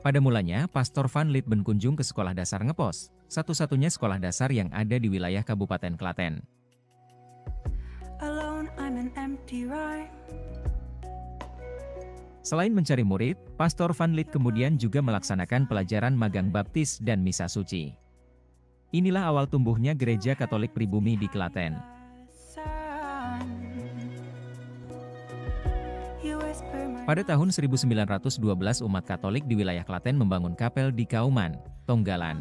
Pada mulanya, Pastor Van Lith berkunjung ke sekolah dasar Ngepos, satu-satunya sekolah dasar yang ada di wilayah Kabupaten Klaten. Alone, I'm an empty rhyme. Selain mencari murid, Pastor Van Lith kemudian juga melaksanakan pelajaran magang baptis dan misa suci. Inilah awal tumbuhnya Gereja Katolik Pribumi di Klaten. Pada tahun 1912 umat Katolik di wilayah Klaten membangun kapel di Kauman, Tonggalan.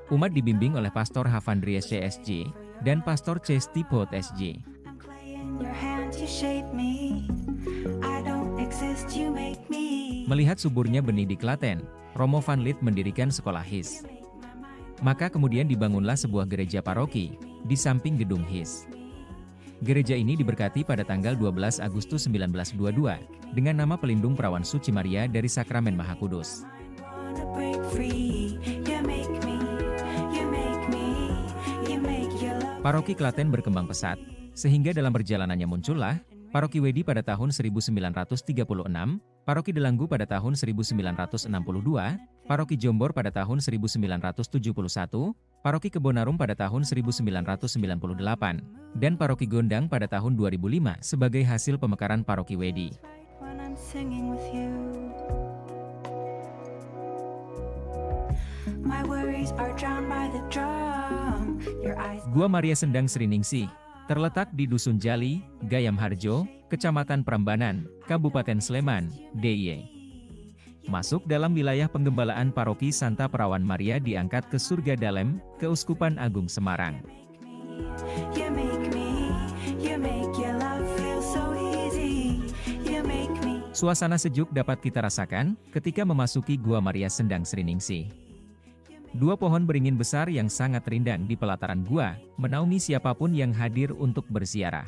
Umat dibimbing oleh Pastor Havandries CSJ dan Pastor Chesty Pot SJ. Melihat suburnya benih di Klaten, Romo Van Lith mendirikan sekolah HIS. Maka kemudian dibangunlah sebuah gereja paroki di samping gedung HIS. Gereja ini diberkati pada tanggal 12 Agustus 1922 dengan nama Pelindung Perawan Suci Maria dari Sakramen Maha Kudus. Paroki Klaten berkembang pesat, sehingga dalam perjalanannya muncullah Paroki Wedi pada tahun 1936, Paroki Delanggu pada tahun 1962, Paroki Jombor pada tahun 1971, Paroki Kebonarum pada tahun 1998, dan Paroki Gondang pada tahun 2005 sebagai hasil pemekaran Paroki Wedi. Gua Maria Sendang Sriningsih terletak di Dusun Jali, Gayam Harjo, Kecamatan Prambanan, Kabupaten Sleman, DIY. Masuk dalam wilayah penggembalaan Paroki Santa Perawan Maria diangkat ke Surga Dalem, Keuskupan Agung Semarang. Suasana sejuk dapat kita rasakan ketika memasuki Gua Maria Sendang Sriningsih. Dua pohon beringin besar yang sangat rindang di pelataran gua, menaungi siapapun yang hadir untuk berziarah.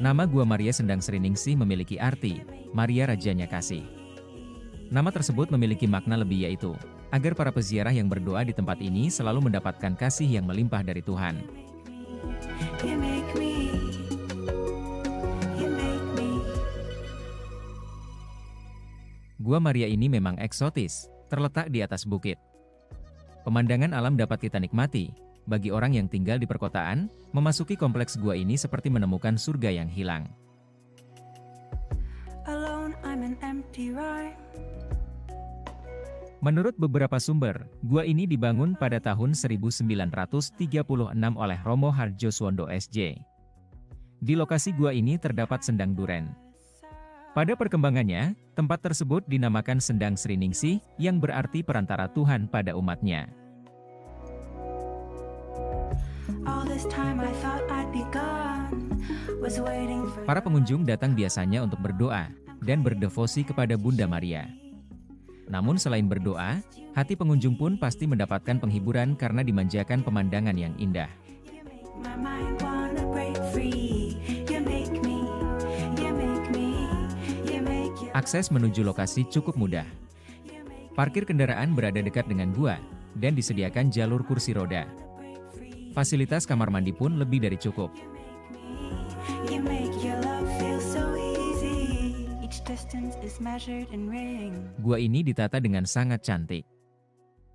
Nama Gua Maria Sendang Sriningsih memiliki arti, Maria Rajanya Kasih. Nama tersebut memiliki makna lebih yaitu, agar para peziarah yang berdoa di tempat ini selalu mendapatkan kasih yang melimpah dari Tuhan. Gua Maria ini memang eksotis, terletak di atas bukit. Pemandangan alam dapat kita nikmati. Bagi orang yang tinggal di perkotaan, memasuki kompleks gua ini seperti menemukan surga yang hilang. Menurut beberapa sumber, gua ini dibangun pada tahun 1936 oleh Romo Harjoswondo SJ. Di lokasi gua ini terdapat sendang duren. Pada perkembangannya, tempat tersebut dinamakan Sendang Sriningsih, yang berarti perantara Tuhan pada umatnya. Para pengunjung datang biasanya untuk berdoa, dan berdevosi kepada Bunda Maria. Namun selain berdoa, hati pengunjung pun pasti mendapatkan penghiburan karena dimanjakan pemandangan yang indah. Akses menuju lokasi cukup mudah. Parkir kendaraan berada dekat dengan gua, dan disediakan jalur kursi roda. Fasilitas kamar mandi pun lebih dari cukup. Gua ini ditata dengan sangat cantik.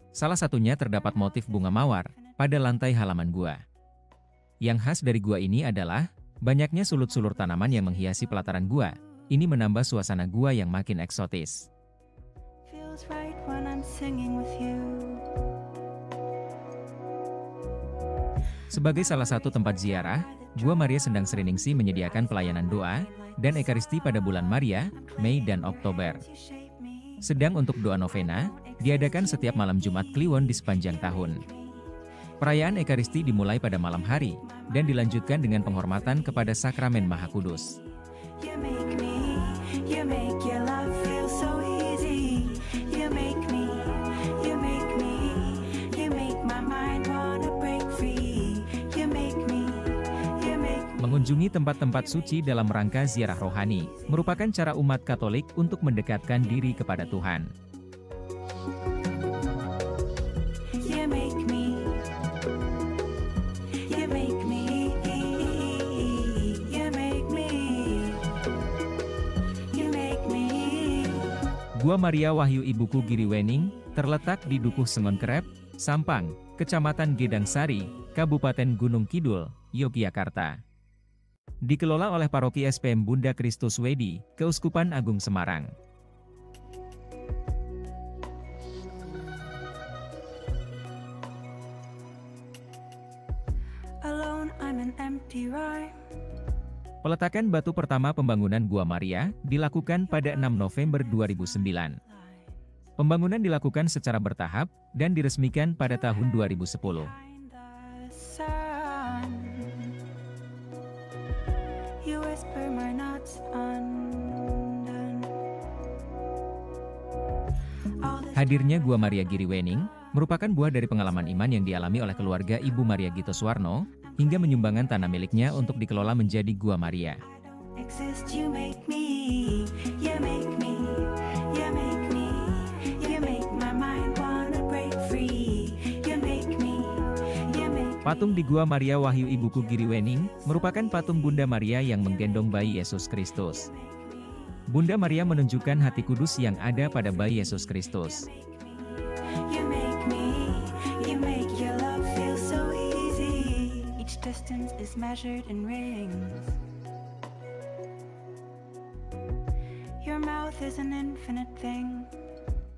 Salah satunya terdapat motif bunga mawar pada lantai halaman gua. Yang khas dari gua ini adalah banyaknya sulut-sulur tanaman yang menghiasi pelataran gua. Ini menambah suasana gua yang makin eksotis. Sebagai salah satu tempat ziarah, Gua Maria Sendang Sriningsih menyediakan pelayanan doa dan ekaristi pada bulan Maria, Mei dan Oktober. Sedang untuk doa novena, diadakan setiap malam Jumat Kliwon di sepanjang tahun. Perayaan ekaristi dimulai pada malam hari, dan dilanjutkan dengan penghormatan kepada Sakramen Maha Kudus. Mengunjungi tempat-tempat suci dalam rangka ziarah rohani, merupakan cara umat Katolik untuk mendekatkan diri kepada Tuhan. Gua Maria Wahyu Ibuku Giriwening, terletak di Dukuh Sengonkerep, Sampang, Kecamatan Gedangsari, Kabupaten Gunung Kidul, Yogyakarta. Dikelola oleh Paroki SPM Bunda Kristus Wedi, Keuskupan Agung Semarang. Alone, I'm an empty rhyme. Peletakan batu pertama pembangunan Gua Maria dilakukan pada 6 November 2009. Pembangunan dilakukan secara bertahap dan diresmikan pada tahun 2010. Behind the sun, you whisper my knots undone. All this Hadirnya Gua Maria Giriwening merupakan buah dari pengalaman iman yang dialami oleh keluarga Ibu Maria Gito Suwarno, hingga menyumbangkan tanah miliknya untuk dikelola menjadi Gua Maria. exist, you make me, you make me, you make me, you make my mind wanna break free, you make me, you make Patung di Gua Maria Wahyu Ibuku Giriwening merupakan patung Bunda Maria yang menggendong bayi Yesus Kristus. Bunda Maria menunjukkan hati kudus yang ada pada bayi Yesus Kristus. You make me, you make your love feel so easy. Each distance is measured in rings. Your mouth is an infinite thing.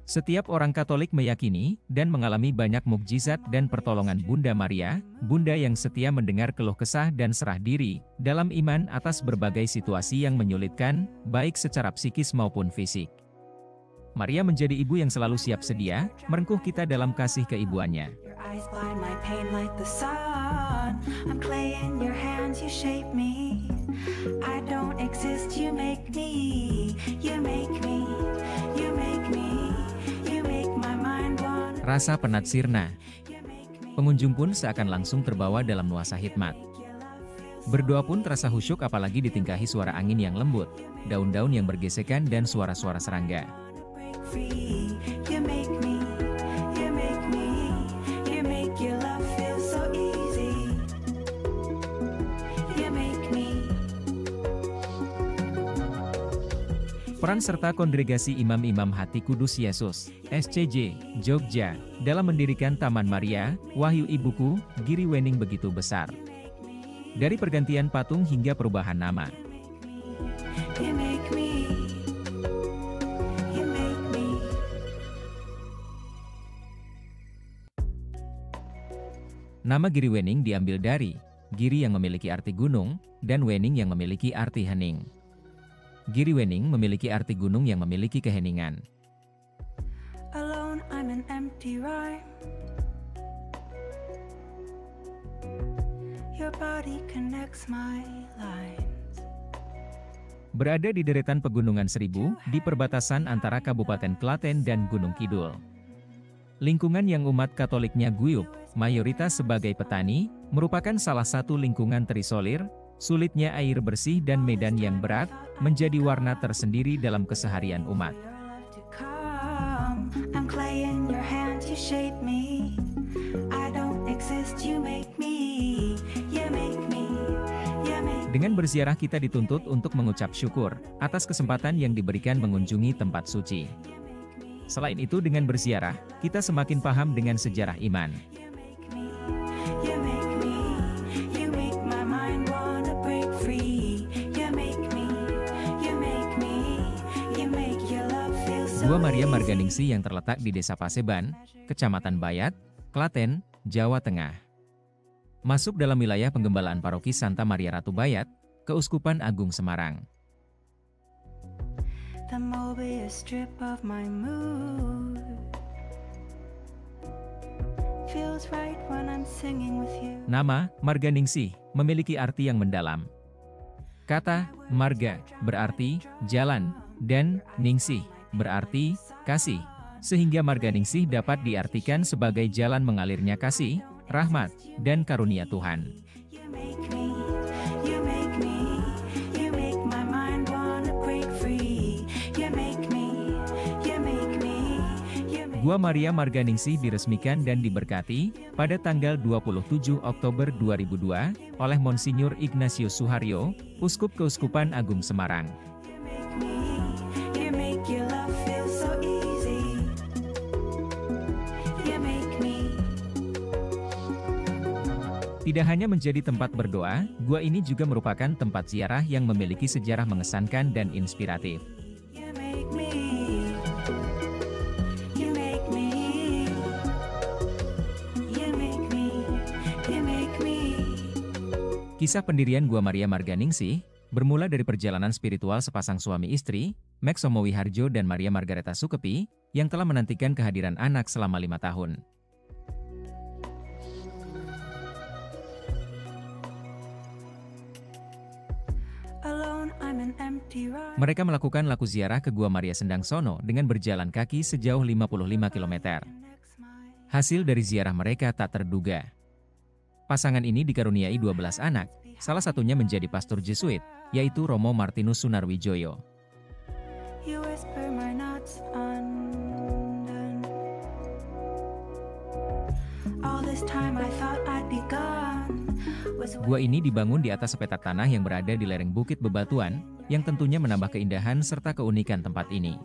Setiap orang Katolik meyakini dan mengalami banyak mukjizat dan pertolongan Bunda Maria, Bunda yang setia mendengar keluh kesah dan serah diri dalam iman atas berbagai situasi yang menyulitkan, baik secara psikis maupun fisik. Maria menjadi ibu yang selalu siap sedia merengkuh kita dalam kasih keibuannya. Your eyes blind my pain like the sun. I'm clay in your hands, you shape me. I don't exist, you make me. You make me, you make me. You make my mind wanna. Rasa penat sirna. You make me. Pengunjung pun seakan langsung terbawa dalam nuansa hikmat. Your love feels Berdoa pun terasa khusyuk apalagi ditingkahi suara angin yang lembut, daun-daun yang bergesekan dan suara-suara serangga. break free. You make me, you make me, you make your love feel so easy. You make me. Peran serta Kongregasi Imam-Imam Hati Kudus Yesus, SCJ, Jogja, dalam mendirikan Taman Maria, Wahyu Ibuku, Giriwening begitu besar. Dari pergantian patung hingga perubahan nama. You make me, you make me. Nama Giriwening diambil dari Giri yang memiliki arti gunung, dan Wening yang memiliki arti hening. Giriwening memiliki arti gunung yang memiliki keheningan. Alone, I'm an empty rhyme. Your body connects my lines. Berada di deretan pegunungan Seribu, di perbatasan antara Kabupaten Klaten dan Gunung Kidul. Lingkungan yang umat Katoliknya guyup, mayoritas sebagai petani, merupakan salah satu lingkungan terisolir. Sulitnya air bersih dan medan yang berat, menjadi warna tersendiri dalam keseharian umat. Your love to come. I'm clay in your hands, you shape me. I don't exist, you make me. You make me, you make. Dengan berziarah kita dituntut untuk mengucap syukur atas kesempatan yang diberikan mengunjungi tempat suci. Selain itu dengan berziarah, kita semakin paham dengan sejarah iman. You make me, you make my mind wanna break free. You make me, you make me, you make your love feel so Gua Maria easy. Marganingsi yang terletak di Desa Paseban, Kecamatan Bayat, Klaten, Jawa Tengah. Masuk dalam wilayah penggembalaan Paroki Santa Maria Ratu Bayat, Keuskupan Agung Semarang. The Mobius strip of my mood feels right when I'm singing with you. Nama, Marganingsih, memiliki arti yang mendalam. Kata, marga, berarti, jalan, dan, ningsih, berarti, kasih. Sehingga Marganingsih dapat diartikan sebagai jalan mengalirnya kasih, rahmat, dan karunia Tuhan. You make me, you make me, you make my mind wanna break free. You make me, you make me, you make. Gua Maria Marganingsih diresmikan dan diberkati pada tanggal 27 Oktober 2002 oleh Monsinyur Ignatius Suharyo, Uskup Keuskupan Agung Semarang. You make me, you make your love feel so Tidak hanya menjadi tempat berdoa, gua ini juga merupakan tempat ziarah yang memiliki sejarah mengesankan dan inspiratif. You make me, you make me, you make me, you make me. Kisah pendirian Gua Maria Marganingsih bermula dari perjalanan spiritual sepasang suami istri, Max Somowiharjo dan Maria Margareta Sukepi, yang telah menantikan kehadiran anak selama 5 tahun. Alone, I'm an empty ride. Mereka melakukan laku ziarah ke Gua Maria Sendang Sono dengan berjalan kaki sejauh 55 km. Hasil dari ziarah mereka tak terduga. Pasangan ini dikaruniai 12 anak, salah satunya menjadi pastor Jesuit, yaitu Romo Martinus Sunarwijoyo. You whisper my knots undone. All this time I thought I'd be gone. Gua ini dibangun di atas sepetak tanah yang berada di lereng Bukit Bebatuan, yang tentunya menambah keindahan serta keunikan tempat ini.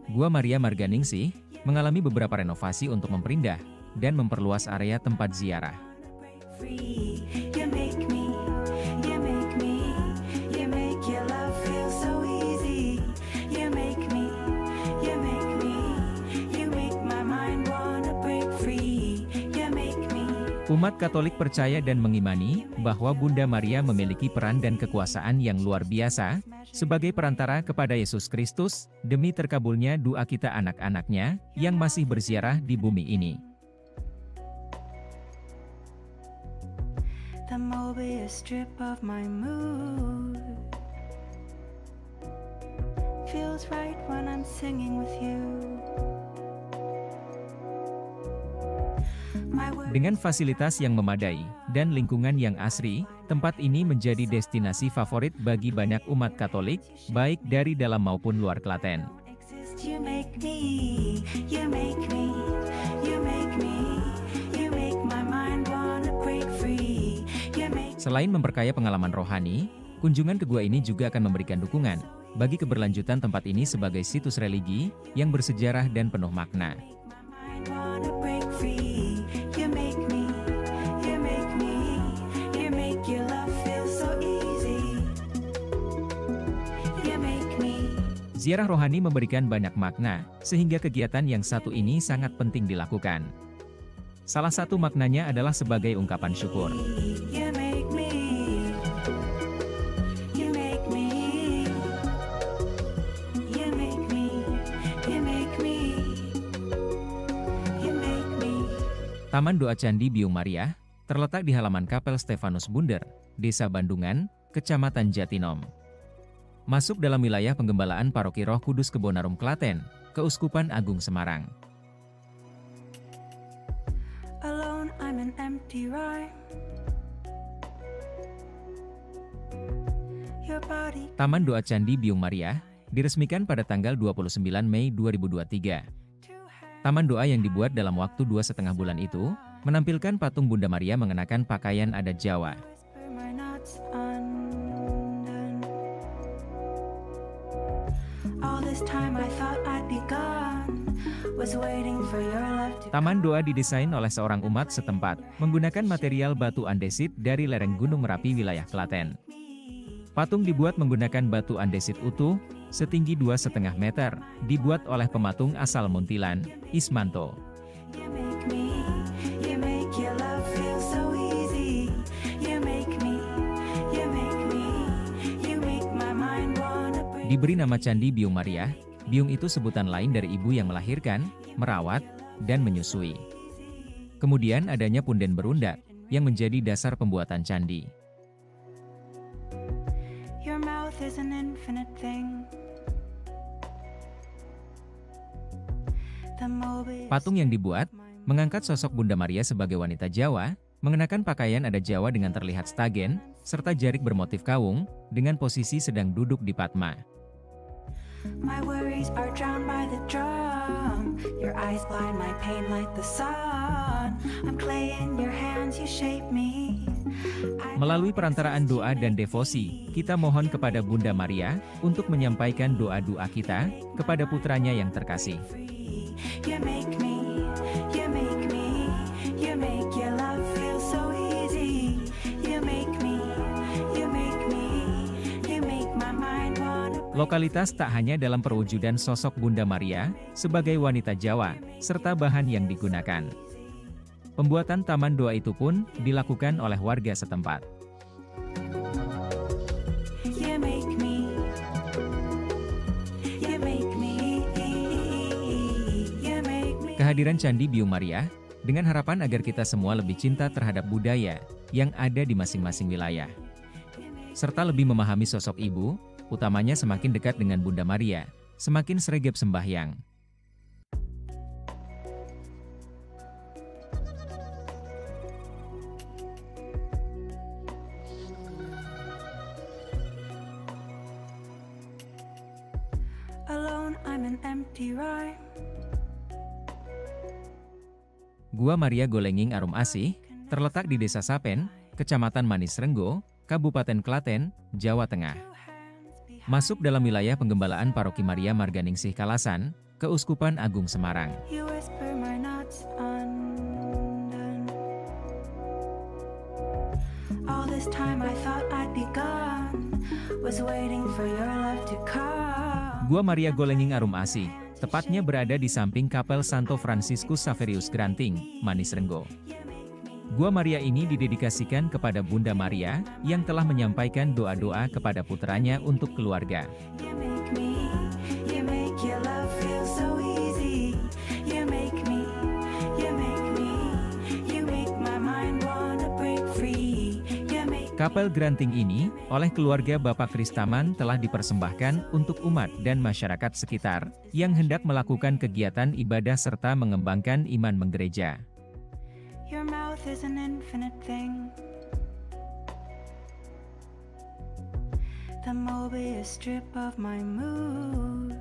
Gua Maria Marganingsih mengalami beberapa renovasi untuk memperindah dan memperluas area tempat ziarah. Free. You make me, you make me, you make your love feel so easy. You make me, you make me, you make my mind wanna break free. You make me. Umat Katolik percaya dan mengimani bahwa Bunda Maria memiliki peran dan kekuasaan yang luar biasa sebagai perantara kepada Yesus Kristus demi terkabulnya doa kita anak-anaknya yang masih berziarah di bumi ini. The Mobius strip of my mood feels right when I'm singing with you. My words Dengan fasilitas yang memadai dan lingkungan yang asri, tempat ini menjadi destinasi favorit bagi banyak umat Katolik, baik dari dalam maupun luar Klaten. don't exist. You make me, you make me, you make me, you make my mind wanna break free. You make Selain memperkaya pengalaman rohani, kunjungan ke gua ini juga akan memberikan dukungan bagi keberlanjutan tempat ini sebagai situs religi yang bersejarah dan penuh makna. my mind wanna break free. You make me, you make me, you make your love feel so easy. You make me. Ziarah rohani memberikan banyak makna, sehingga kegiatan yang satu ini sangat penting dilakukan. Salah satu maknanya adalah sebagai ungkapan syukur. You make me, you make me, you make me, you make me, you make me. Taman Doa Candi Biung Maria terletak di halaman Kapel Stefanus Bunder, Desa Bandungan, Kecamatan Jatinom. Masuk dalam wilayah penggembalaan Paroki Roh Kudus Kebonarum Klaten, Keuskupan Agung Semarang. Alone, I'm an empty rhyme. Your body Taman Doa Candi Biung Maria diresmikan pada tanggal 29 Mei 2023. Taman doa yang dibuat dalam waktu 2,5 bulan itu, menampilkan patung Bunda Maria mengenakan pakaian adat Jawa. whisper my knots undone. All this time I thought I'd be gone. Was waiting for your love to Taman doa didesain oleh seorang umat setempat, menggunakan material batu andesit dari lereng Gunung Merapi wilayah Klaten. Patung dibuat menggunakan batu andesit utuh, setinggi 2,5 meter, dibuat oleh pematung asal Muntilan, Ismanto. You make me, you make your love feel so easy. You make me, you make me, you make my mind wanna break. Diberi nama Candi Biung Maria, Biung itu sebutan lain dari ibu yang melahirkan, merawat, dan menyusui. Kemudian adanya punden berundak, yang menjadi dasar pembuatan candi. Your mouth is an infinite thing. The Mobius Patung yang dibuat, mengangkat sosok Bunda Maria sebagai wanita Jawa, mengenakan pakaian adat Jawa dengan terlihat stagen, serta jarik bermotif kawung, dengan posisi sedang duduk di Padma. My worries are drowned by the drum. Your eyes blind my pain like the sun. I'm clay in your hands, you shape me. Melalui perantaraan doa dan devosi, kita mohon kepada Bunda Maria untuk menyampaikan doa-doa kita kepada putranya yang terkasih. You make me, you make me, you make your love feel so easy. Lokalitas tak hanya dalam perwujudan sosok Bunda Maria sebagai wanita Jawa, serta bahan yang digunakan. Pembuatan taman doa itu pun dilakukan oleh warga setempat. Kehadiran Candi Biung Maria, dengan harapan agar kita semua lebih cinta terhadap budaya yang ada di masing-masing wilayah. Serta lebih memahami sosok ibu, utamanya semakin dekat dengan Bunda Maria, semakin sregep sembahyang. Alone, I'm an empty rhyme. Gua Maria Golenging Arum Asih, terletak di Desa Sapen, Kecamatan Manis Renggo, Kabupaten Klaten, Jawa Tengah. Masuk dalam wilayah penggembalaan Paroki Maria Marganingsih Kalasan, Keuskupan Agung Semarang. You whisper my knots undone. All this time I thought I'd be gone, was waiting for your love to come. Gua Maria Golenging Arum Asih, tepatnya berada di samping Kapel Santo Fransiskus Xaverius Granting, Manis Renggo. Gua Maria ini didedikasikan kepada Bunda Maria, yang telah menyampaikan doa-doa kepada putranya untuk keluarga. You make your love feel so easy. You make my mind wanna break free. Kapel Granting ini, oleh keluarga Bapak Kristaman telah dipersembahkan untuk umat dan masyarakat sekitar, yang hendak melakukan kegiatan ibadah serta mengembangkan iman menggereja. Your mouth is an infinite thing. The Mobius strip of my mood.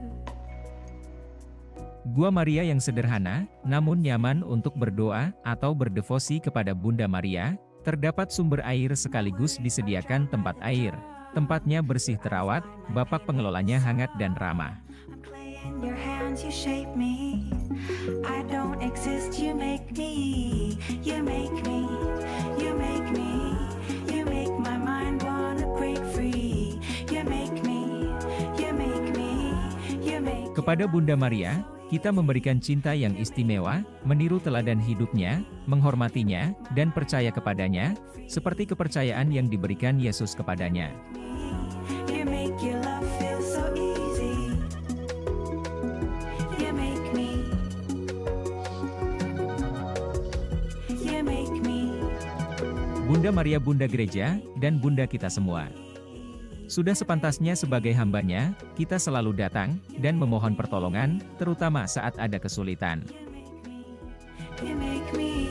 Gua Maria yang sederhana, namun nyaman untuk berdoa atau berdevosi kepada Bunda Maria, terdapat sumber air sekaligus disediakan tempat air. Tempatnya bersih terawat, bapak pengelolanya hangat dan ramah. I'm clay in your hands, you shape me. I don't exist, you make me. You make my mind wanna break free. You make me. Kepada Bunda Maria, kita memberikan cinta yang istimewa, meniru teladan hidupnya, menghormatinya, dan percaya kepadanya, seperti kepercayaan yang diberikan Yesus kepadanya. You make your love feel so easy. You make me. Bunda Maria Bunda Gereja, dan Bunda kita semua. Sudah sepantasnya sebagai hambanya, kita selalu datang, dan memohon pertolongan, terutama saat ada kesulitan. You make me.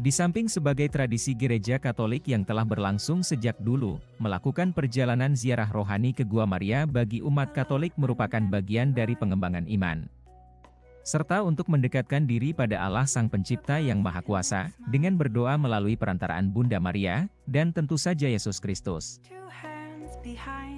Di samping sebagai tradisi gereja Katolik yang telah berlangsung sejak dulu, melakukan perjalanan ziarah rohani ke Gua Maria bagi umat Katolik merupakan bagian dari pengembangan iman. Serta untuk mendekatkan diri pada Allah Sang Pencipta yang Maha Kuasa, dengan berdoa melalui perantaraan Bunda Maria, dan tentu saja Yesus Kristus. 2 hands behind